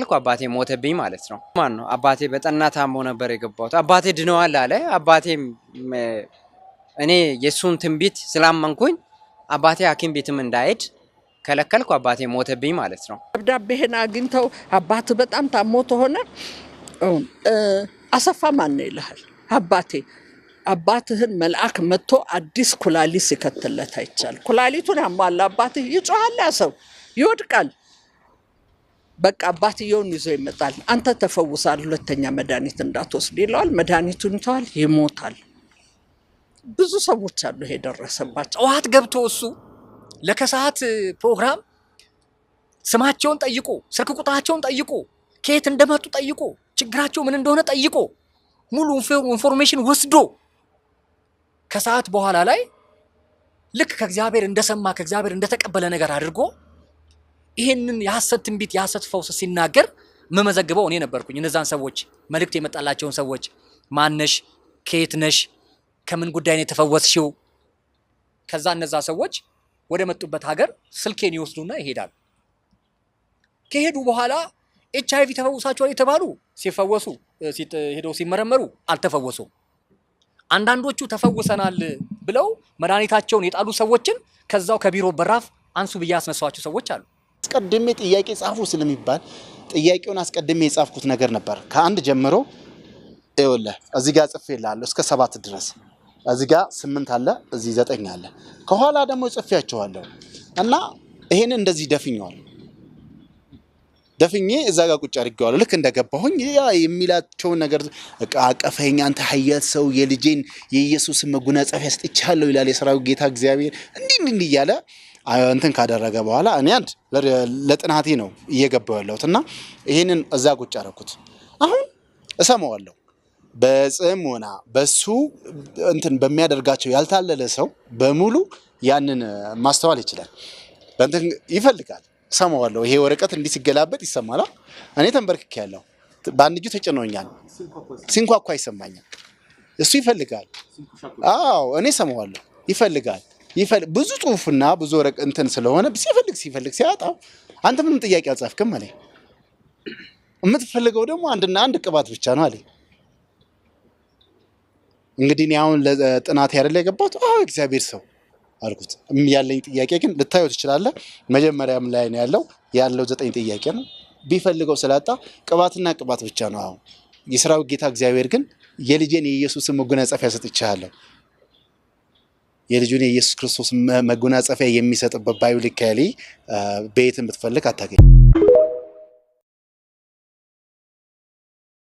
ልኩ አባቴ ሞተብኝ ማለት ነው። ማን ነው አባቴ በጠና ታሞ ነበር የገባሁት። አባቴ ድነዋል አለ። አባቴም እኔ የሱን ትንቢት ስላመንኩኝ አባቴ ሐኪም ቤትም እንዳይሄድ ከለከልኩ። አባቴ ሞተብኝ ማለት ነው። ደብዳቤህን አግኝተው አባት በጣም ታሞ ተሆነ አሰፋ ማን ነው ይልሃል። አባትህን መልአክ መጥቶ አዲስ ኩላሊት ሲከተለት አይቻል። ኩላሊቱን ያሟላ አባትህ ይጮሃል፣ ያሰው ይወድቃል። በቃ አባትየውን ይዞ ይመጣል። አንተ ተፈውሳል፣ ሁለተኛ መድኃኒት እንዳትወስድ ይለዋል። መድኃኒቱን ይተዋል፣ ይሞታል። ብዙ ሰዎች አሉ ይሄ ደረሰባቸው። ጠዋት ገብቶ እሱ ለከሰዓት ፕሮግራም ስማቸውን ጠይቆ ስልክ ቁጥራቸውን ጠይቆ ከየት እንደመጡ ጠይቆ ችግራቸው ምን እንደሆነ ጠይቆ ሙሉ ኢንፎርሜሽን ወስዶ ከሰዓት በኋላ ላይ ልክ ከእግዚአብሔር እንደሰማ ከእግዚአብሔር እንደተቀበለ ነገር አድርጎ ይሄንን የሐሰት ትንቢት የሐሰት ፈውስ ሲናገር መመዘግበው እኔ ነበርኩኝ። እነዛን ሰዎች መልእክት የመጣላቸውን ሰዎች ማነሽ፣ ከየት ነሽ፣ ከምን ጉዳይ ነው የተፈወስሽው? ከዛ እነዛ ሰዎች ወደ መጡበት ሀገር ስልኬን ይወስዱና ይሄዳሉ። ከሄዱ በኋላ HIV ተፈውሳቸዋል የተባሉ ሲፈወሱ ሄደው ሲመረመሩ አልተፈወሱም። አንዳንዶቹ ተፈውሰናል ብለው መድኃኒታቸውን የጣሉ ሰዎችን ከዛው ከቢሮ በራፍ አንሱ ብዬ ያስነሳዋቸው ሰዎች አሉ። አስቀድሜ ጥያቄ ጻፉ ስለሚባል ጥያቄውን አስቀድሜ የጻፍኩት ነገር ነበር። ከአንድ ጀምሮ ይኸውልህ እዚህ ጋር ጽፌልሃለሁ እስከ 7 ድረስ። እዚህ ጋር 8 አለ፣ እዚህ 9 አለ። ከኋላ ደግሞ ጽፌያቸዋለሁ እና ይሄን እንደዚህ ደፍኜ እዛ ጋር ቁጭ አድርጌዋለሁ። ልክ እንደገባሁኝ ያ የሚላቸው ነገር አቀፈኝ። አንተ ኃያል ሰው የልጄን የኢየሱስ መጎናጸፊያ ሰጥቻለሁ ይላል የሰራዊት ጌታ እግዚአብሔር። እንዲህ እያለ እንትን ካደረገ በኋላ እኔ አንድ ለጥናቴ ነው እየገባው ያለሁት እና ይሄንን እዛ ቁጭ አደረኩት። አሁን እሰማዋለሁ በጽሞና በሱ እንትን በሚያደርጋቸው ያልታለለ ሰው በሙሉ ያንን ማስተዋል ይችላል። እንትን ይፈልጋል። ሰማዋለሁ ይሄ ወረቀት እንዲህ ሲገላበጥ ይሰማል። እኔ ተንበርክኬያለሁ። በአንድ እጁ ተጭኖኛል። ሲንኳኳ ይሰማኛል። እሱ ይፈልጋል። አዎ እኔ ሰማዋለሁ። ይፈልጋል። ብዙ ጽሁፍና ብዙ ወረቀት እንትን ስለሆነ ሲፈልግ ሲያጣው አንተ ምንም ጥያቄ አልጻፍክም አለኝ። የምትፈልገው ደግሞ አንድና አንድ ቅባት ብቻ ነው አለኝ። እንግዲህ እኔ አሁን ለጥናት ያደለ የገባሁት እግዚአብሔር ሰው አልኩት። ያለኝ ጥያቄ ግን ልታዩ ትችላለህ። መጀመሪያም ላይ ነው ያለው 9 ጥያቄ ነው። ቢፈልገው ስላጣ ቅባትና ቅባት ብቻ ነው። አሁን የሰራዊት ጌታ እግዚአብሔር ግን የልጄን የኢየሱስን መጎናጸፊያ ሰጥቻለሁ። የልጁን የኢየሱስ ክርስቶስ መጎናጸፊያ የሚሰጥበት ባይብሊካሊ በየትም ብትፈልግ አታገኝ።